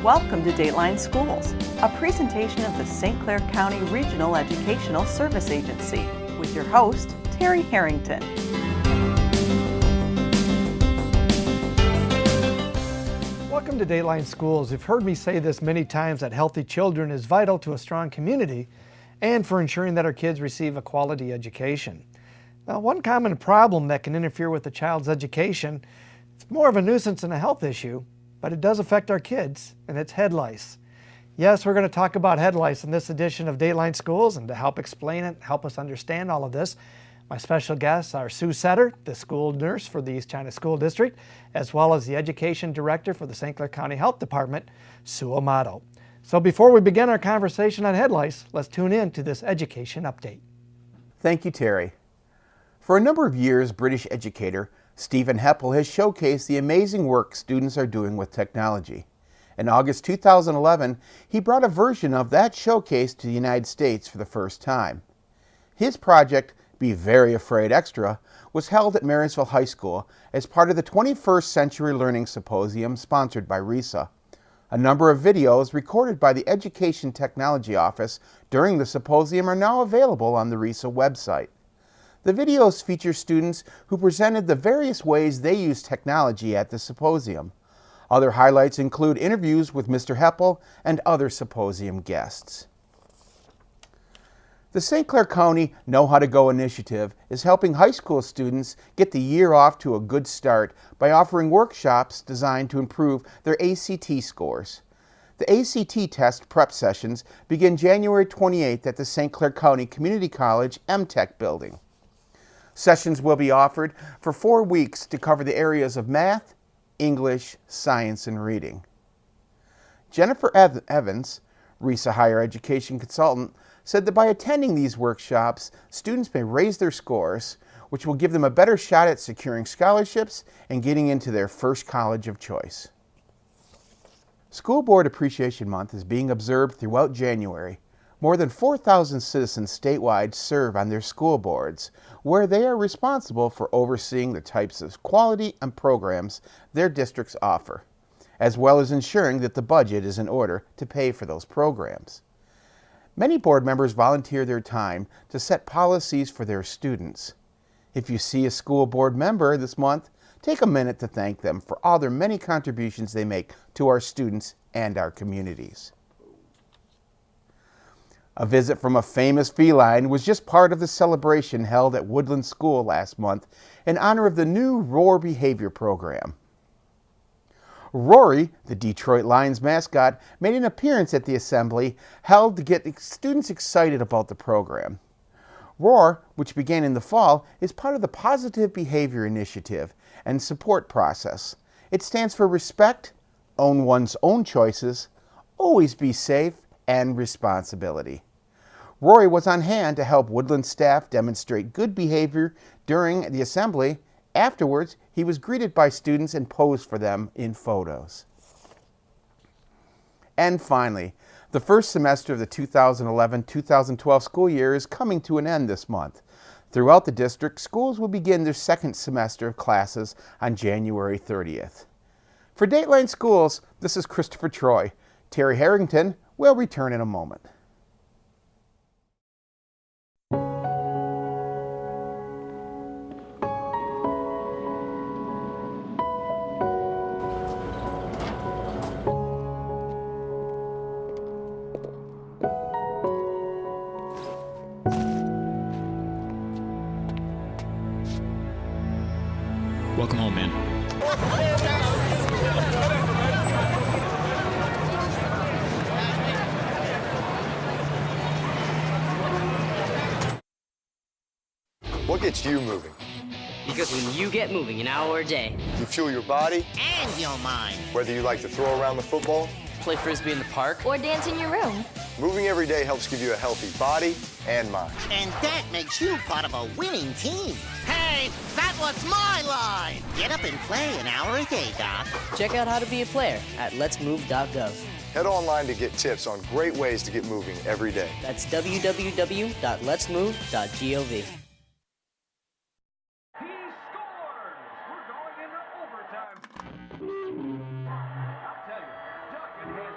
Welcome to Dateline Schools, a presentation of the St. Clair County Regional Educational Service Agency with your host, Terry Harrington. Welcome to Dateline Schools. You've heard me say this many times that healthy children is vital to a strong community and for ensuring that our kids receive a quality education. Now, one common problem that can interfere with a child's education, it's more of a nuisance than a health issue, but it does affect our kids, and it's head lice. Yes, we're going to talk about head lice in this edition of Dateline Schools, and to help explain it, help us understand all of this, my special guests are Sue Setter, the school nurse for the East China School District, as well as the Education Director for the St. Clair County Health Department, Sue Amato. So before we begin our conversation on head lice, let's tune in to this education update. Thank you, Terry. For a number of years, British educator Stephen Heppel has showcased the amazing work students are doing with technology. In August 2011, he brought a version of that showcase to the United States for the first time. His project, Be Very Afraid Extra, was held at Marysville High School as part of the 21st Century Learning Symposium sponsored by SCCRESA. A number of videos recorded by the Education Technology Office during the symposium are now available on the SCCRESA website. The videos feature students who presented the various ways they use technology at the symposium. Other highlights include interviews with Mr. Heppel and other symposium guests. The St. Clair County Know How to Go initiative is helping high school students get the year off to a good start by offering workshops designed to improve their ACT scores. The ACT test prep sessions begin January 28th at the St. Clair County Community College MTech building. Sessions will be offered for 4 weeks to cover the areas of math, English, science, and reading. Jennifer Evans, SCCRESA higher education consultant, said that by attending these workshops, students may raise their scores, which will give them a better shot at securing scholarships and getting into their first college of choice. School Board Appreciation Month is being observed throughout January. More than 4,000 citizens statewide serve on their school boards, where they are responsible for overseeing the types of quality and programs their districts offer, as well as ensuring that the budget is in order to pay for those programs. Many board members volunteer their time to set policies for their students. If you see a school board member this month, take a minute to thank them for all their many contributions they make to our students and our communities. A visit from a famous feline was just part of the celebration held at Woodland School last month in honor of the new Roar Behavior Program. Rory, the Detroit Lions mascot, made an appearance at the assembly held to get students excited about the program. Roar, which began in the fall, is part of the Positive Behavior Initiative and support process. It stands for respect, own one's own choices, always be safe, and responsibility. Rory was on hand to help Woodland staff demonstrate good behavior during the assembly. Afterwards, he was greeted by students and posed for them in photos. And finally, the first semester of the 2011-2012 school year is coming to an end this month. Throughout the district, schools will begin their second semester of classes on January 30th. For Dateline Schools, this is Christopher Troy. Terry Harrington will return in a moment. Welcome home, man. What gets you moving? Because when you get moving an hour a day, You fuel your body, and your mind. whether you like to throw around the football. play frisbee in the park, Or dance in your room. Moving every day helps give you a healthy body and mind. And that makes you part of a winning team. Hey, that was my line. Get up and play an hour a day, Doc. check out how to be a player at letsmove.gov. Head online to get tips on great ways to get moving every day. That's www.letsmove.gov. We're going into overtime. I'll tell you, Duncan has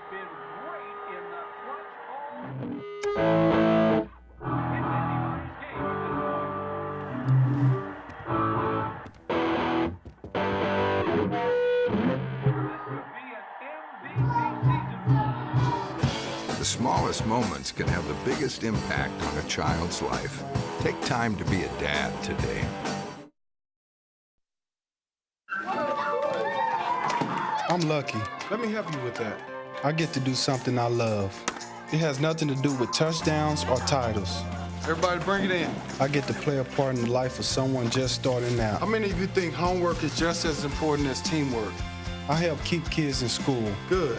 smallest moments can have the biggest impact on a child's life. Take time to be a dad today. I'm lucky. Let me help you with that. I get to do something I love. It has nothing to do with touchdowns or titles. Everybody bring it in. I get to play a part in the life of someone just starting out. How many of you think homework is just as important as teamwork? I help keep kids in school. Good.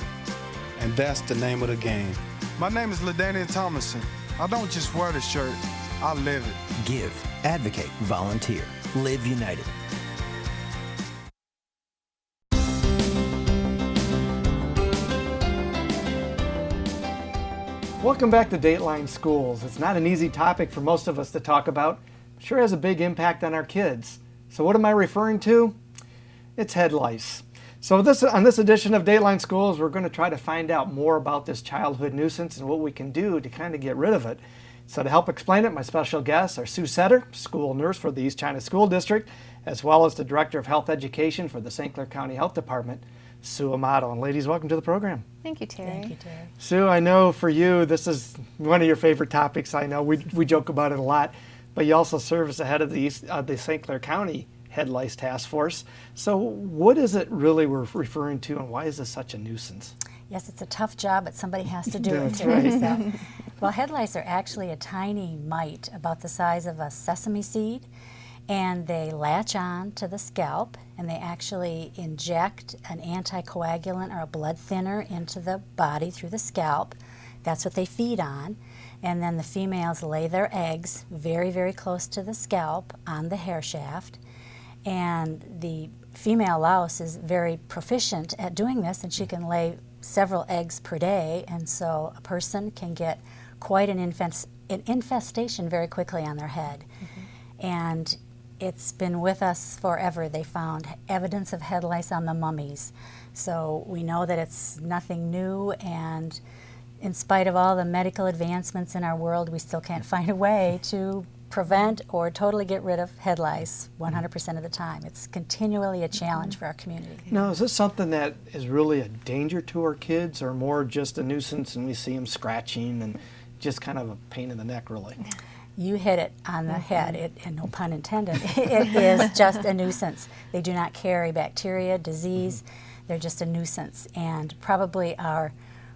And that's the name of the game. My name is LaDainian Thomason. I don't just wear the shirt, I live it. Give, advocate, volunteer. Live United. Welcome back to Dateline Schools. It's not an easy topic for most of us to talk about. Sure has a big impact on our kids. So what am I referring to? It's head lice. So on this edition of Dateline Schools, we're going to try to find out more about this childhood nuisance and what we can do to kind of get rid of it. So to help explain it, my special guests are Sue Setter, school nurse for the East China School District, as well as the Director of Health Education for the St. Clair County Health Department, Sue Amato. And ladies, welcome to the program. Thank you, Terry. Thank you, Terry. Sue, I know for you, this is one of your favorite topics. I know we joke about it a lot, but you also serve as the head of the St. Clair County Head Lice Task Force. So what is it really we're referring to, and why is this such a nuisance? Yes, it's a tough job, but somebody has to do it. That's right. So, well, head lice are actually a tiny mite about the size of a sesame seed, and they latch on to the scalp, and they actually inject an anticoagulant or a blood thinner into the body through the scalp. That's what they feed on. And then the females lay their eggs very, very close to the scalp on the hair shaft. And the female louse is very proficient at doing this, and she can lay several eggs per day, and so a person can get quite an infestation very quickly on their head. Mm-hmm. And it's been with us forever. They found evidence of head lice on the mummies. So we know that it's nothing new, and in spite of all the medical advancements in our world, we still can't find a way to prevent or totally get rid of head lice 100% of the time. It's continually a challenge for our community. Now, is this something that is really a danger to our kids, or more just a nuisance and we see them scratching and just kind of a pain in the neck, really? You hit it on the head, and no pun intended. It is just a nuisance. They do not carry bacteria, disease. They're just a nuisance. And probably our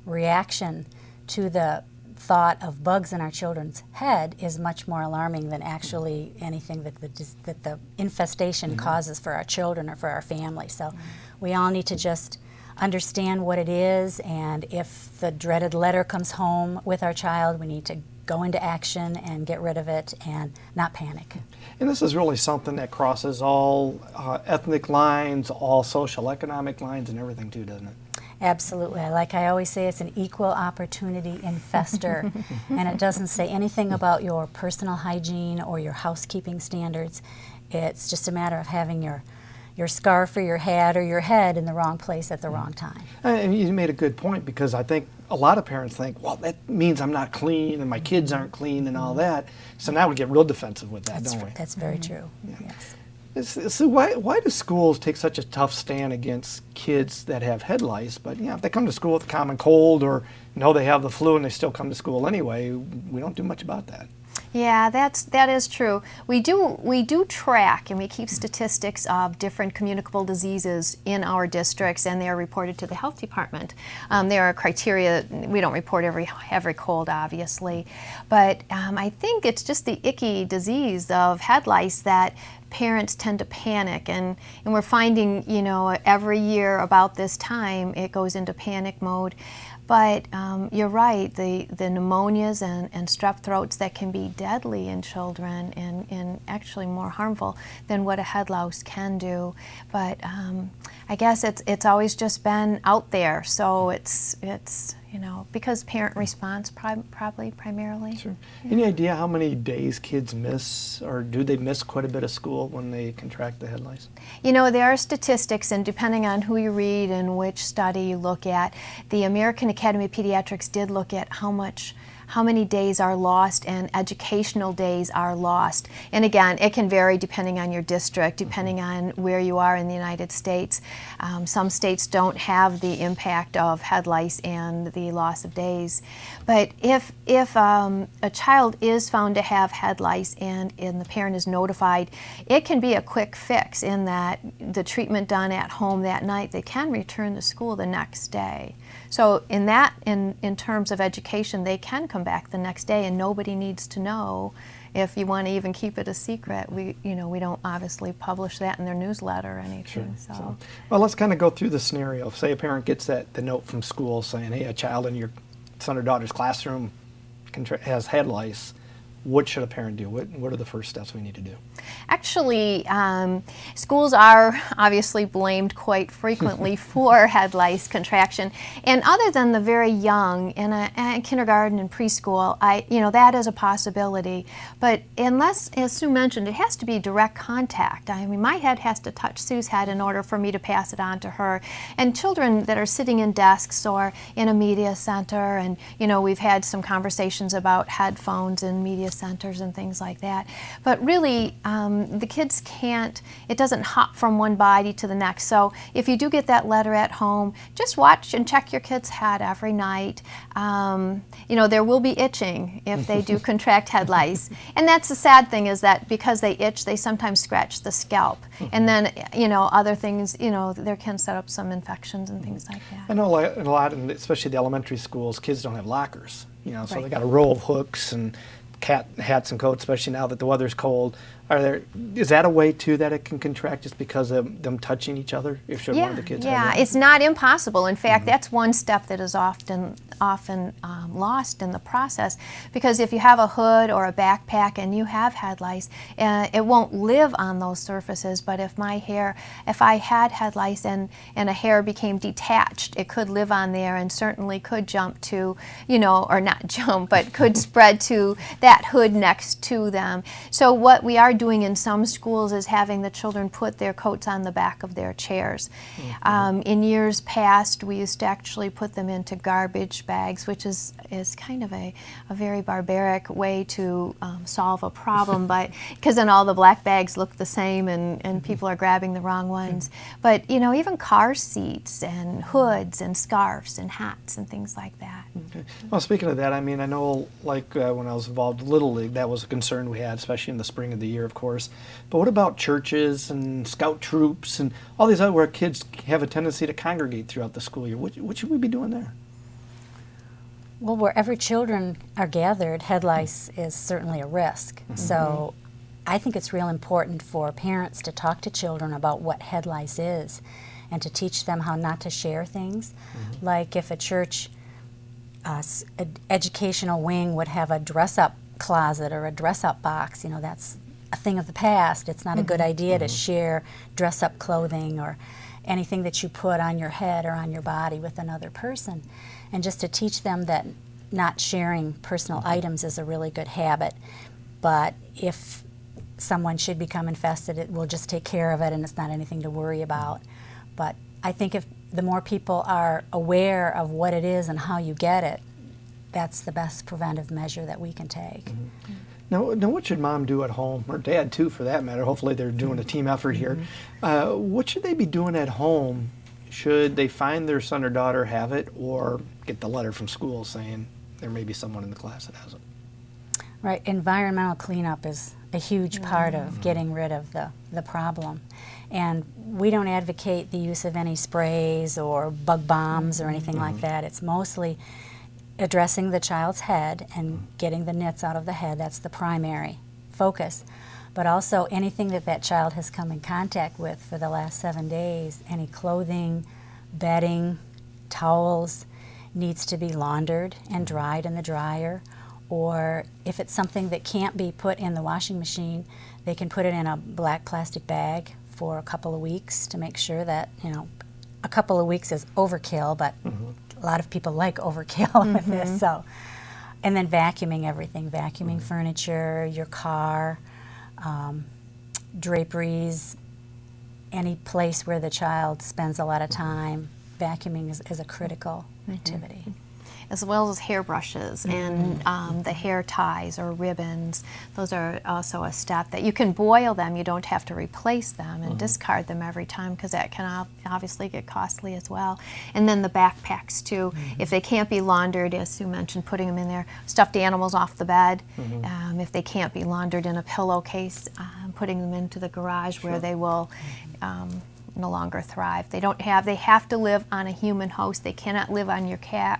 reaction to the thought of bugs in our children's head is much more alarming than actually anything that the infestation causes for our children or for our family. So we all need to just understand what it is, and if the dreaded letter comes home with our child, we need to go into action and get rid of it and not panic. And this is really something that crosses all ethnic lines, all social economic lines, and everything too, doesn't it? Absolutely. Like I always say, it's an equal opportunity infester, and it doesn't say anything about your personal hygiene or your housekeeping standards. It's just a matter of having your scarf or your hat or your head in the wrong place at the wrong time. And you made a good point, because I think a lot of parents think, well, that means I'm not clean and my kids aren't clean and all that. So now we get real defensive with that, don't we? That's very true, yes. So why do schools take such a tough stand against kids that have head lice? But if they come to school with a common cold or know they have the flu and they still come to school anyway, we don't do much about that. Yeah, that is true. We do track, and we keep statistics of different communicable diseases in our districts, and they are reported to the health department. There are criteria. We don't report every cold, obviously, but I think it's just the icky disease of head lice that parents tend to panic, and we're finding, every year about this time it goes into panic mode. But you're right, the pneumonias and strep throats that can be deadly in children and actually more harmful than what a head louse can do. But I guess it's always just been out there, so it's because parent response probably primarily. Sure. Any idea how many days kids miss, or do they miss quite a bit of school when they contract the head lice? There are statistics, and depending on who you read and which study you look at, the American Academy of Pediatrics did look at how much how many days are lost and educational days are lost. And again, it can vary depending on your district, depending on where you are in the United States. Some states don't have the impact of head lice and the loss of days. But if a child is found to have head lice and the parent is notified, it can be a quick fix in that the treatment done at home that night, they can return to school the next day. So in terms of education, they can come back the next day and nobody needs to know. If you want to even keep it a secret, we don't obviously publish that in their newsletter or anything. Sure. So. Well, let's kind of go through the scenario. Say a parent gets the note from school saying, hey, a child in your son or daughter's classroom has head lice. What should a parent do? What are the first steps we need to do? Actually, schools are obviously blamed quite frequently for head lice contraction. And other than the very young, in kindergarten and preschool, that is a possibility. But unless, as Sue mentioned, it has to be direct contact. I mean, my head has to touch Sue's head in order for me to pass it on to her. And children that are sitting in desks or in a media center, and we've had some conversations about headphones and media centers and things like that. But really, the kids can't, it doesn't hop from one body to the next. So if you do get that letter at home, just watch and check your kid's head every night. There will be itching if they do contract head lice. And that's the sad thing, is that because they itch, they sometimes scratch the scalp. And then, other things, there can set up some infections and things like that. I know a lot, and especially the elementary schools, kids don't have lockers. So Right. they got a row of hooks and hats and coats, especially now that the weather's cold. Is that a way too that it can contract just because of them touching each other? If one of the kids has it? It's not impossible. In fact, that's one step that is often lost in the process, because if you have a hood or a backpack and you have head lice, it won't live on those surfaces. But if I had head lice and a hair became detached, it could live on there and certainly could jump to, or not jump, but could spread to that hood next to them. So what we are doing in some schools is having the children put their coats on the back of their chairs. In years past, we used to actually put them into garbage bags, which is kind of a very barbaric way to solve a problem, but because then all the black bags look the same and people are grabbing the wrong ones. But even car seats and hoods and scarves and hats and things like that. Okay. Well, speaking of that, I know when I was involved in Little League, that was a concern we had, especially in the spring of the year, of course. But what about churches and scout troops and all these other where kids have a tendency to congregate throughout the school year? What should we be doing there? Well, wherever children are gathered, head lice is certainly a risk. So I think it's real important for parents to talk to children about what head lice is and to teach them how not to share things. Like if a church educational wing would have a dress-up closet or a dress-up box, that's a thing of the past. It's not a good idea to share dress-up clothing or anything that you put on your head or on your body with another person. And just to teach them that not sharing personal items is a really good habit. But if someone should become infested, we'll just take care of it and it's not anything to worry about. But I think if the more people are aware of what it is and how you get it, that's the best preventive measure that we can take. Now, what should mom do at home, or dad too for that matter? Hopefully they're doing a team effort here. What should they be doing at home? Should they find their son or daughter have it, or get the letter from school saying there may be someone in the class that has it? Right, environmental cleanup is a huge part of getting rid of the problem. And we don't advocate the use of any sprays or bug bombs or anything like that. It's mostly addressing the child's head and getting the nits out of the head. That's the primary focus. But also anything that child has come in contact with for the last 7 days, any clothing, bedding, towels, needs to be laundered and dried in the dryer. Or if it's something that can't be put in the washing machine, they can put it in a black plastic bag for a couple of weeks to make sure that, a couple of weeks is overkill, but a lot of people like overkill with this. So, and then vacuuming everything, vacuuming furniture, your car, draperies, any place where the child spends a lot of time. Vacuuming is a critical activity. as well as hairbrushes and the hair ties or ribbons. Those are also a step that you can boil them. You don't have to replace them and discard them every time, because that can obviously get costly as well. And then the backpacks too. If they can't be laundered, as Sue mentioned, putting them in there. Stuffed animals off the bed. If they can't be laundered in a pillowcase, putting them into the garage where they will no longer thrive. They have to live on a human host. They cannot live on your cat,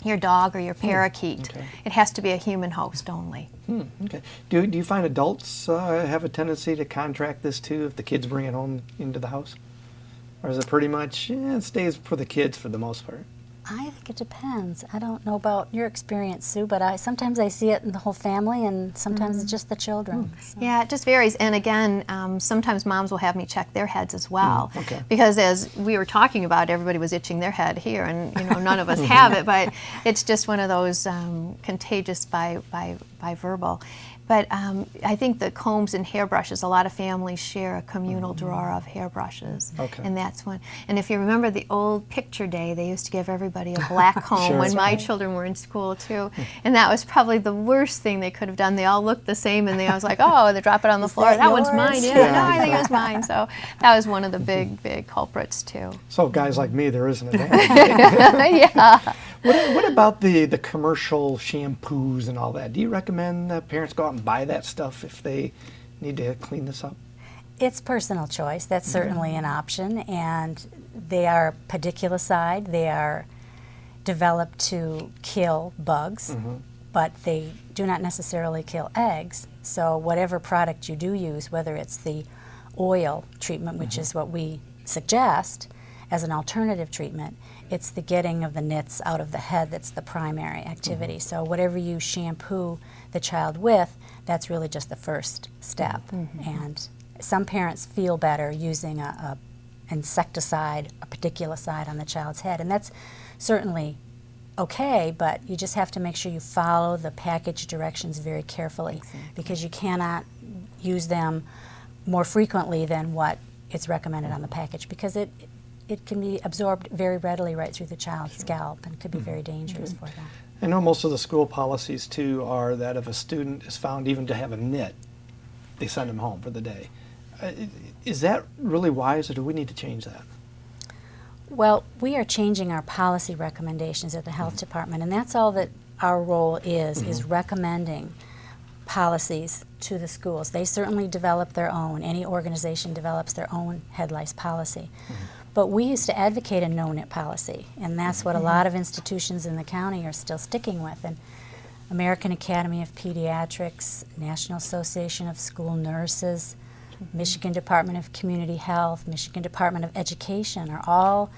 your dog, or your parakeet. It has to be a human host only. Okay. Do you find adults have a tendency to contract this too if the kids bring it home into the house? Or is it pretty much, it stays for the kids for the most part? I think it depends. I don't know about your experience, Sue, but sometimes I see it in the whole family, and sometimes it's just the children. So. Yeah, it just varies. And again, sometimes moms will have me check their heads as well. Okay. Because as we were talking about, everybody was itching their head here, and none of us have it, but it's just one of those contagious by verbal. But I think the combs and hairbrushes, a lot of families share a communal drawer of hairbrushes. Okay. And that's one. And if you remember the old picture day, they used to give everybody a black comb when my children were in school too. And that was probably the worst thing they could have done. They all looked the same, and I was like, oh, they drop it on the floor. That one's mine. Yeah, no, I think it was mine. So that was one of the big culprits too. So guys like me, there is an advantage. Yeah. What about the commercial shampoos and all that? Do you recommend that parents go out and buy that stuff if they need to clean this up? It's personal choice. That's certainly an option, and they are pediculicide. They are developed to kill bugs, but they do not necessarily kill eggs. So whatever product you do use, whether it's the oil treatment, which is what we suggest as an alternative treatment, it's the getting of the nits out of the head that's the primary activity. So whatever you shampoo the child with, that's really just the first step. And some parents feel better using a insecticide, a pediculicide on the child's head, and that's certainly okay, but you just have to make sure you follow the package directions very carefully, because you cannot use them more frequently than what it's recommended on the package, because it can be absorbed very readily right through the child's scalp, and could be very dangerous for them. I know most of the school policies too are that if a student is found even to have a nit, they send them home for the day. Is that really wise, or do we need to change that? Well, we are changing our policy recommendations at the health department, and that's all that our role is recommending policies to the schools. They certainly develop their own. Any organization develops their own head lice policy. But we used to advocate a no-nit policy, and that's what a lot of institutions in the county are still sticking with. And American Academy of Pediatrics, National Association of School Nurses, Michigan Department of Community Health, Michigan Department of Education are all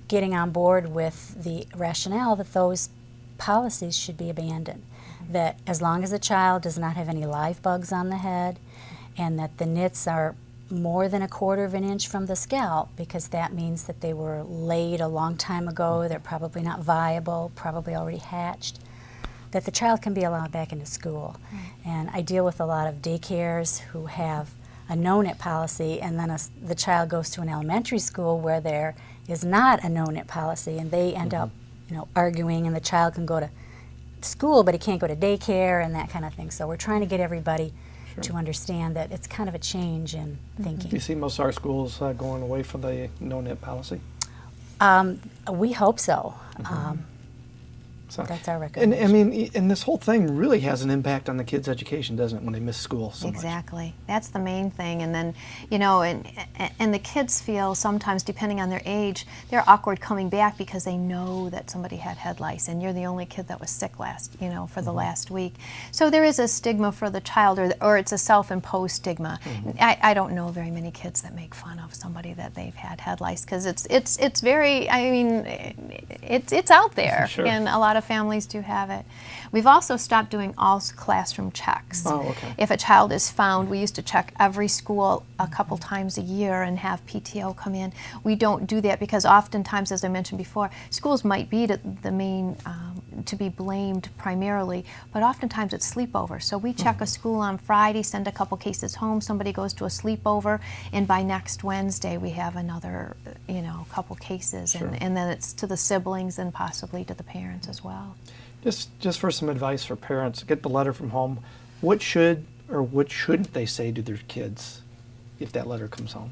getting on board with the rationale that those policies should be abandoned. That as long as a child does not have any live bugs on the head, and that the nits are more than 1/4 of an inch from the scalp, because that means that they were laid a long time ago, they're probably not viable, probably already hatched, that the child can be allowed back into school. And I deal with a lot of daycares who have a no-nit policy, and then the child goes to an elementary school where there is not a no-nit policy, and they end up arguing, and the child can go to school but he can't go to daycare and that kind of thing. So we're trying to get everybody to understand that it's kind of a change in thinking. Do you see most of our schools going away from the no-nit policy? We hope so. So that's our recommendation. And I mean, and this whole thing really has an impact on the kids' education, doesn't it, when they miss school so much? Exactly. That's the main thing. And then, and the kids feel sometimes, depending on their age, they're awkward coming back because they know that somebody had head lice, and you're the only kid that was sick for the last week. So there is a stigma for the child, or it's a self-imposed stigma. I don't know very many kids that make fun of somebody that they've had head lice, because it's very, I mean, it's out there. And a lot of of families do have it. We've also stopped doing all classroom checks. Oh, okay. If a child is found, we used to check every school a couple times a year and have PTO come in. We don't do that because oftentimes, as I mentioned before, schools might be the main to be blamed primarily, but oftentimes it's sleepover. So we check a school on Friday, send a couple cases home, somebody goes to a sleepover, and by next Wednesday we have another, couple cases, Sure. and then it's to the siblings and possibly to the parents as well. Just for some advice for parents, get the letter from home. What should or what shouldn't they say to their kids if that letter comes home?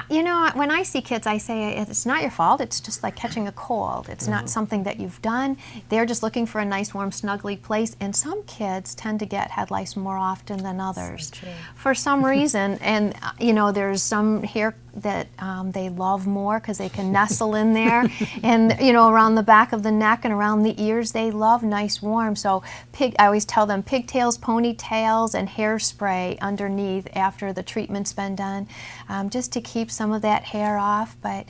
When I see kids, I say it's not your fault. It's just like catching a cold. It's not something that you've done. They're just looking for a nice, warm, snuggly place. And some kids tend to get head lice more often than others for some reason. And there's some hair that they love more because they can nestle in there, and around the back of the neck and around the ears they love nice, warm. So I always tell them pigtails, ponytails, and hairspray underneath after the treatment's been done, just to keep some of that hair off. But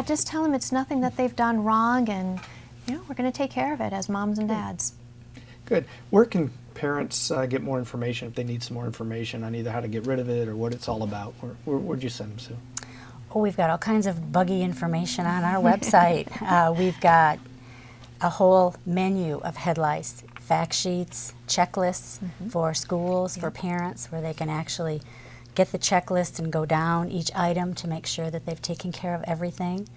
just tell them it's nothing that they've done wrong, and we're going to take care of it as moms and dads. Good. Where can parents get more information if they need some more information on either how to get rid of it or what it's all about? Where'd you send them, Sue? Oh, we've got all kinds of buggy information on our website. We've got a whole menu of head lice, fact sheets, checklists for schools, for parents, where they can actually get the checklist and go down each item to make sure that they've taken care of everything.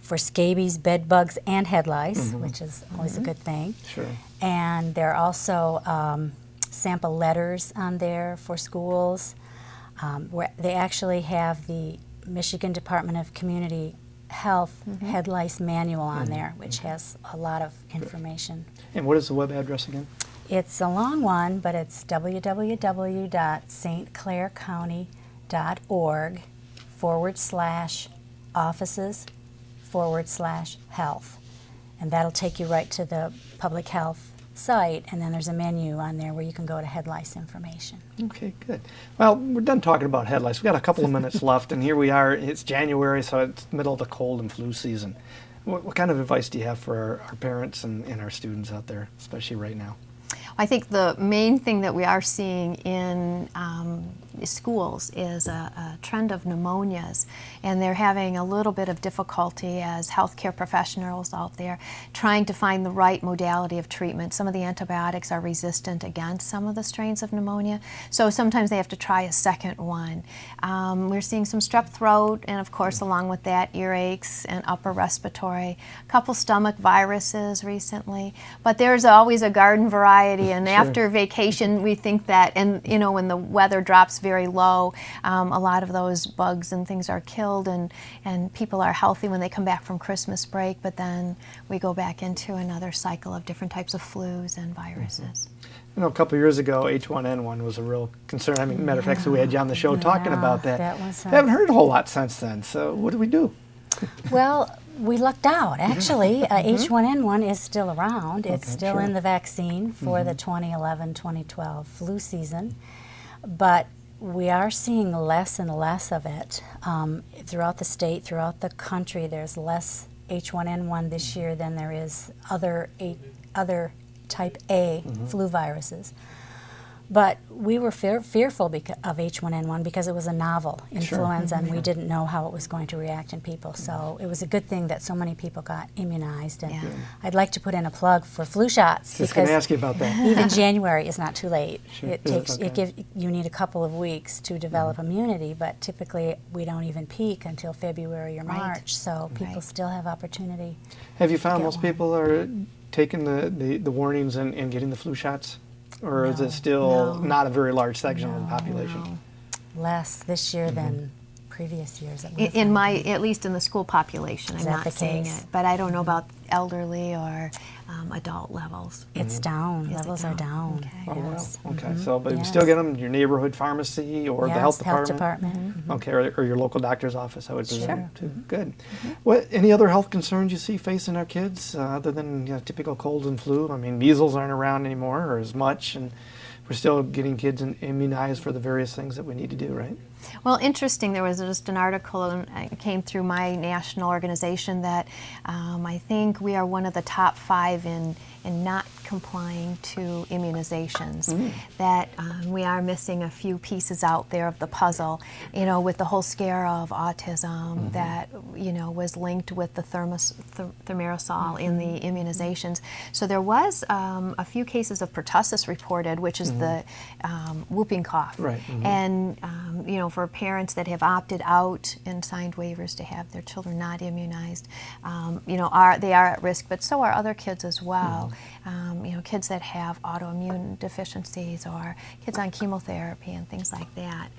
For scabies, bed bugs, and head lice, which is always a good thing. Sure. And there are also sample letters on there for schools, where they actually have the Michigan Department of Community Health head lice manual on there, which has a lot of information. And what is the web address again? It's a long one, but it's www.stclaircounty.org/offices/health. And that'll take you right to the public health site, and then there's a menu on there where you can go to head lice information. Okay, good. Well, we're done talking about head lice. We've got a couple of minutes left, and here we are. It's January, so it's the middle of the cold and flu season. What kind of advice do you have for our parents and our students out there, especially right now? I think the main thing that we are seeing in schools is a trend of pneumonias, and they're having a little bit of difficulty as healthcare professionals out there trying to find the right modality of treatment. Some of the antibiotics are resistant against some of the strains of pneumonia, so sometimes they have to try a second one. We're seeing some strep throat, and of course along with that earaches and upper respiratory, a couple stomach viruses recently, but there's always a garden variety, and after vacation we think that, and when the weather drops very low, a lot of those bugs and things are killed, and people are healthy when they come back from Christmas break, but then we go back into another cycle of different types of flus and viruses. A couple of years ago, H1N1 was a real concern. I mean, matter of fact, so we had you on the show talking about that. That was, I haven't heard a whole lot since then, so what do we do? Well, we lucked out. Actually, H1N1 is still around. It's still in the vaccine for the 2011-2012 flu season, but we are seeing less and less of it throughout the state, throughout the country. There's less H1N1 this year than there is other type A flu viruses. But we were fearful of H1N1 because it was a novel influenza, and we didn't know how it was going to react in people. So it was a good thing that so many people got immunized. And I'd like to put in a plug for flu shots, Just going to ask you about that. even January is not too late. Sure. You need a couple of weeks to develop immunity, but typically we don't even peak until February or March. So people still have opportunity. Have you found most people are taking the warnings and getting the flu shots? Or is it still not a very large section of the population? Less this year than previous years. At least in the school population, I'm not seeing it. But I don't know about elderly or adult levels. It's down. Levels are down. Okay. Oh, wow. Okay. So, but you still get them in your neighborhood pharmacy or the health department? Okay, or your local doctor's office, I would presume. Too. Good. What? Any other health concerns you see facing our kids other than typical colds and flu? I mean, measles aren't around anymore or as much, and we're still getting kids immunized for the various things that we need to do, right? Well, interesting, there was just an article came through my national organization that I think we are one of the top 5 in not complying to immunizations, that we are missing a few pieces out there of the puzzle, you know, with the whole scare of autism that, you know, was linked with the thimerosal in the immunizations. So there was a few cases of pertussis reported, which is the whooping cough. Right. And, you know, for parents that have opted out and signed waivers to have their children not immunized, you know, they are at risk, but so are other kids as well. You know, kids that have autoimmune deficiencies or kids on chemotherapy and things like that.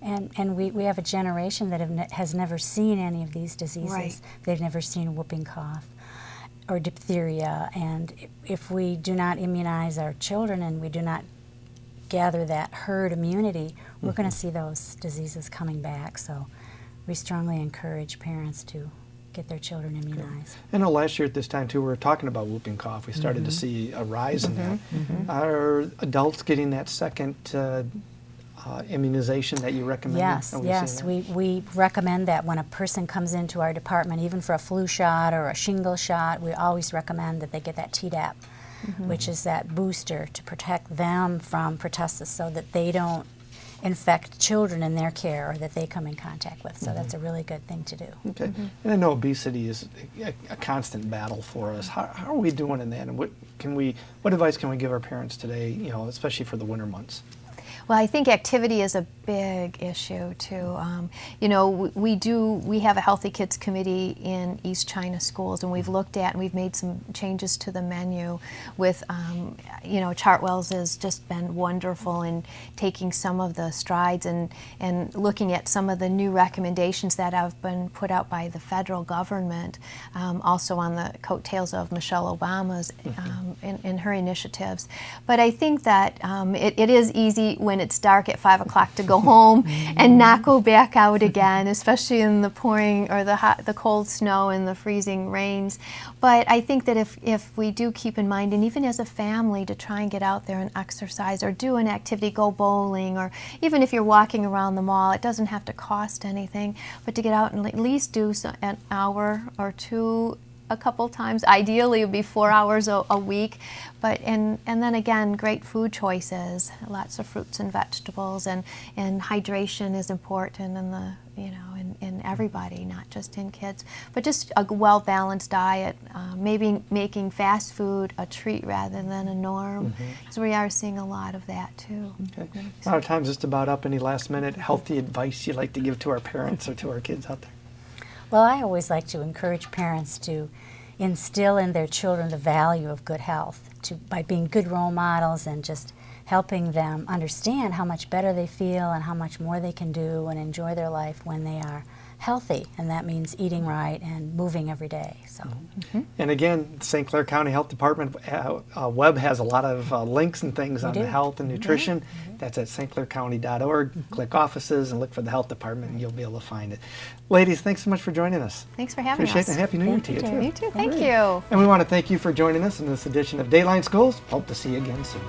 And we have a generation that has never seen any of these diseases. Right. They've never seen whooping cough or diphtheria, and if we do not immunize our children and we do not gather that herd immunity, we're going to see those diseases coming back. So we strongly encourage parents to get their children immunized. I know last year at this time too, we were talking about whooping cough. We started to see a rise in that. Are adults getting that second immunization that you recommend? Yes. We recommend that when a person comes into our department, even for a flu shot or a shingle shot, we always recommend that they get that Tdap, which is that booster to protect them from pertussis so that they don't infect children in their care or that they come in contact with. So that's a really good thing to do. Okay. And I know obesity is a constant battle for us. How are we doing in that? And what advice can we give our parents today, you know, especially for the winter months? Well, I think activity is a big issue too. You know, we have a Healthy Kids Committee in East China schools, and we've looked at and we've made some changes to the menu with, you know, Chartwell's has just been wonderful in taking some of the strides and looking at some of the new recommendations that have been put out by the federal government, also on the coattails of Michelle Obama's in her initiatives. But I think that it is easy when it's dark at 5 o'clock to go home and not go back out again, especially in the pouring or the cold snow and the freezing rains. But I think that if we do keep in mind, and even as a family, to try and get out there and exercise or do an activity, go bowling, or even if you're walking around the mall, it doesn't have to cost anything, but to get out and at least do an hour or two a couple times. Ideally, it would be 4 hours a week, but and then again, great food choices, lots of fruits and vegetables, and hydration is important in the in everybody, not just in kids, but just a well-balanced diet. Maybe making fast food a treat rather than a norm, because we are seeing a lot of that too. Okay. A lot of times, just about up. Any last-minute healthy advice you'd like to give to our parents or to our kids out there? Well, I always like to encourage parents to instill in their children the value of good health by being good role models and just helping them understand how much better they feel and how much more they can do and enjoy their life when they are healthy, and that means eating right and moving every day. So. And again, St. Clair County Health Department web has a lot of links and things on the health and nutrition. That's at stclaircounty.org. Click offices and look for the health department and you'll be able to find it. Ladies, thanks so much for joining us. Thanks for having us. Appreciate it, and Happy New Year to you too. You too, thank you. And we want to thank you for joining us in this edition of Dateline Schools. Hope to see you again soon.